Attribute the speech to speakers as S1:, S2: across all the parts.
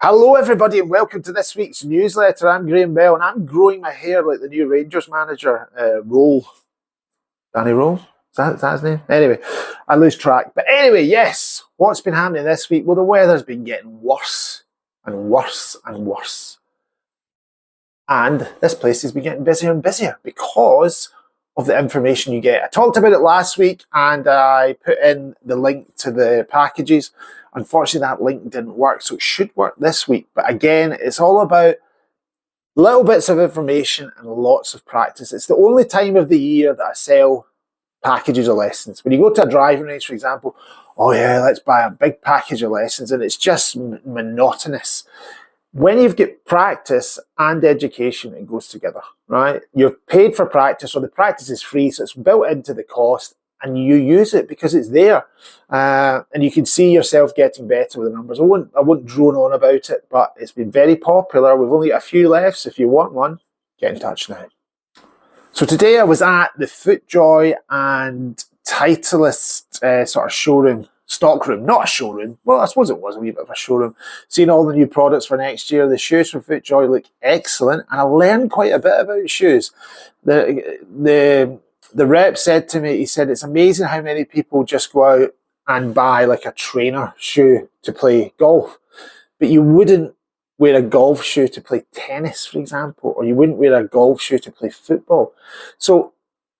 S1: Hello, everybody, and welcome to this week's newsletter. I'm Graham Bell, and I'm growing my hair like the new Rangers manager, Roll. Danny Roll? Is that his name? Anyway, I lose track. But anyway, yes, what's been happening this week? Well, the weather's been getting worse and worse and worse. And this place has been getting busier and busier because of the information you get. I talked about it last week, and I put in the link to the packages. Unfortunately, that link didn't work, so it should work this week. But again, it's all about little bits of information and lots of practice. It's the only time of the year that I sell packages of lessons. When you go to a driving range, for example, oh yeah, let's buy a big package of lessons, and it's just monotonous. When you've got practice and education, it goes together, right? You're paid for practice, or the practice is free, so it's built into the cost, and you use it because it's there. And you can see yourself getting better with the numbers. I won't drone on about it, but it's been very popular. We've only got a few left, so if you want one, get in touch now. So today I was at the FootJoy and Titleist sort of showroom, stockroom, not a showroom. Well, I suppose it was a wee bit of a showroom. Seeing all the new products for next year. The shoes from FootJoy look excellent, and I learned quite a bit about shoes. The rep said to me, he said, it's amazing how many people just go out and buy like a trainer shoe to play golf. But you wouldn't wear a golf shoe to play tennis, for example, or you wouldn't wear a golf shoe to play football. So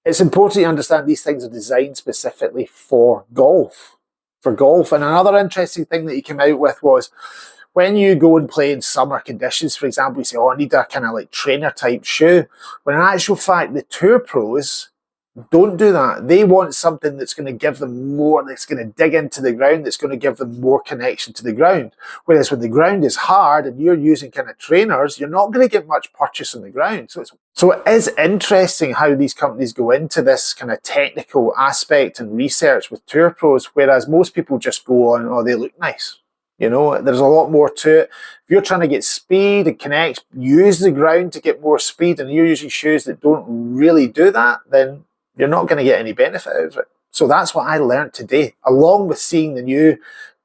S1: it's important to understand these things are designed specifically for golf. And another interesting thing that he came out with was, when you go and play in summer conditions, for example, you say, oh, I need a kind of like trainer type shoe. When in actual fact, the tour pros don't do that. They want something that's going to give them more, that's going to dig into the ground, that's going to give them more connection to the ground. Whereas when the ground is hard and you're using kind of trainers, you're not going to get much purchase on the ground. So it is interesting how these companies go into this kind of technical aspect and research with tour pros, whereas most people just go on, oh, they look nice. You know, there's a lot more to it. If you're trying to get speed and connect, use the ground to get more speed, and you're using shoes that don't really do that, then you're not going to get any benefit out of it. So that's what I learned today, along with seeing the new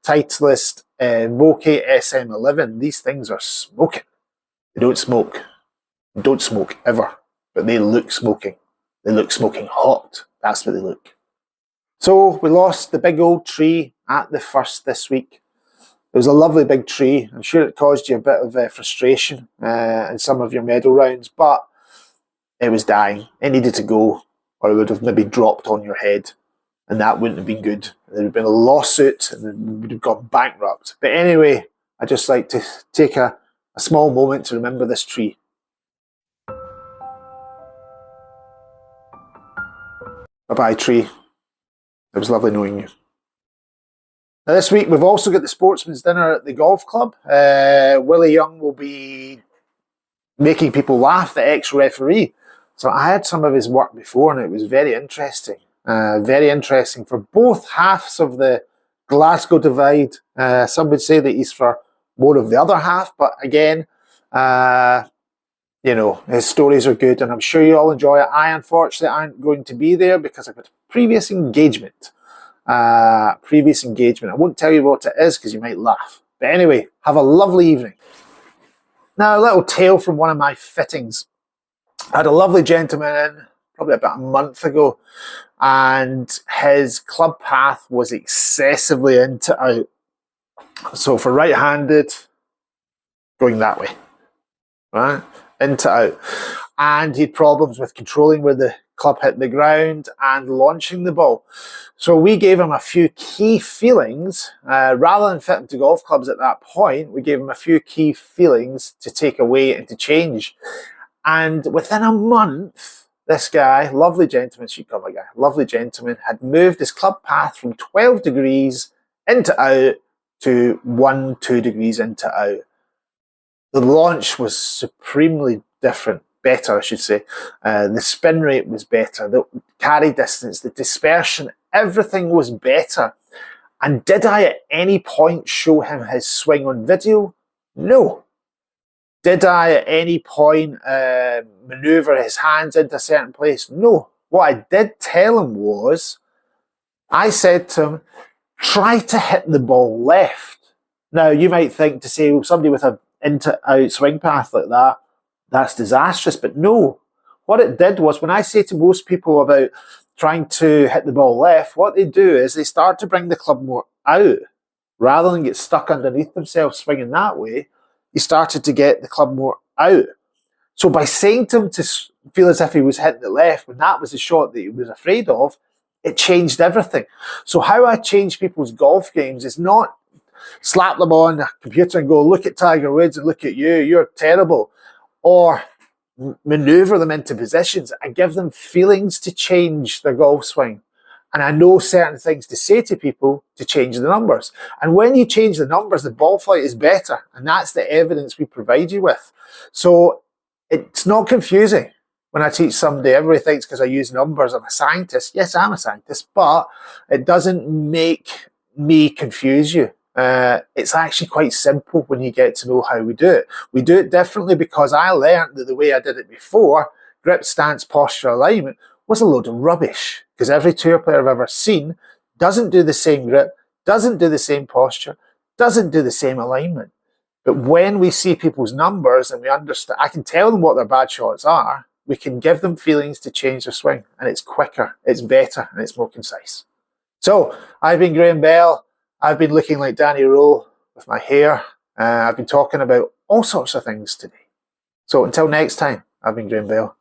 S1: Titleist Vokey SM11. These things are smoking. They don't smoke. They don't smoke ever, but they look smoking. They look smoking hot. That's what they look. So we lost the big old tree at the first this week. It was a lovely big tree. I'm sure it caused you a bit of frustration in some of your medal rounds, but it was dying. It needed to go, or it would have maybe dropped on your head, and that wouldn't have been good. There would have been a lawsuit, and then we would have gone bankrupt. But anyway, I just like to take a small moment to remember this tree. Bye-bye, tree. It was lovely knowing you. Now, this week we've also got the Sportsman's Dinner at the golf club. Willie Young will be making people laugh, the ex-referee. So I had some of his work before, and it was very interesting. Very interesting for both halves of the Glasgow divide. Some would say that he's for more of the other half, but again, you know, his stories are good, and I'm sure you all enjoy it. I, unfortunately, aren't going to be there because I've got a previous engagement. I won't tell you what it is because you might laugh. But anyway, have a lovely evening. Now, a little tale from one of my fittings. I had a lovely gentleman in probably about a month ago, and his club path was excessively into out. So for right-handed, going that way, right? Into out. And he had problems with controlling where the club hit the ground and launching the ball. So we gave him a few key feelings. Rather than fit him to golf clubs at that point, we gave him a few key feelings to take away and to change. And within a month, this guy, lovely gentleman, she'd come a guy, lovely gentleman, had moved his club path from 12 degrees into out to 2 degrees into out. The launch was supremely different, better, I should say. The spin rate was better, the carry distance, the dispersion, everything was better. And did I at any point show him his swing on video? No. Did I at any point maneuver his hands into a certain place? No. What I did tell him was, I said to him, try to hit the ball left, Now, you might think to say, well, somebody with an in-out swing path like that, that's disastrous. But no, what it did was, when I say to most people about trying to hit the ball left, what they do is they start to bring the club more out. Rather than get stuck underneath themselves swinging that way, he started to get the club more out. So by saying to him to feel as if he was hitting the left when that was the shot that he was afraid of, it changed everything. So how I change people's golf games is not slap them on a computer and go, look at Tiger Woods and look at you, you're terrible. Or maneuver them into positions. I give them feelings to change their golf swing. And I know certain things to say to people to change the numbers. And when you change the numbers, the ball flight is better. And that's the evidence we provide you with. So it's not confusing when I teach somebody. Everybody thinks because I use numbers, I'm a scientist. Yes, I'm a scientist, but it doesn't make me confuse you. It's actually quite simple when you get to know how we do it. We do it differently because I learned that the way I did it before, grip, stance, posture, alignment, was a load of rubbish. Because every tour player I've ever seen doesn't do the same grip, doesn't do the same posture, doesn't do the same alignment. But when we see people's numbers and we understand, I can tell them what their bad shots are, we can give them feelings to change their swing. And it's quicker, it's better, and it's more concise. So, I've been Graham Bell. I've been looking like Danny Rowe with my hair. I've been talking about all sorts of things today. So until next time, I've been Graham Bell.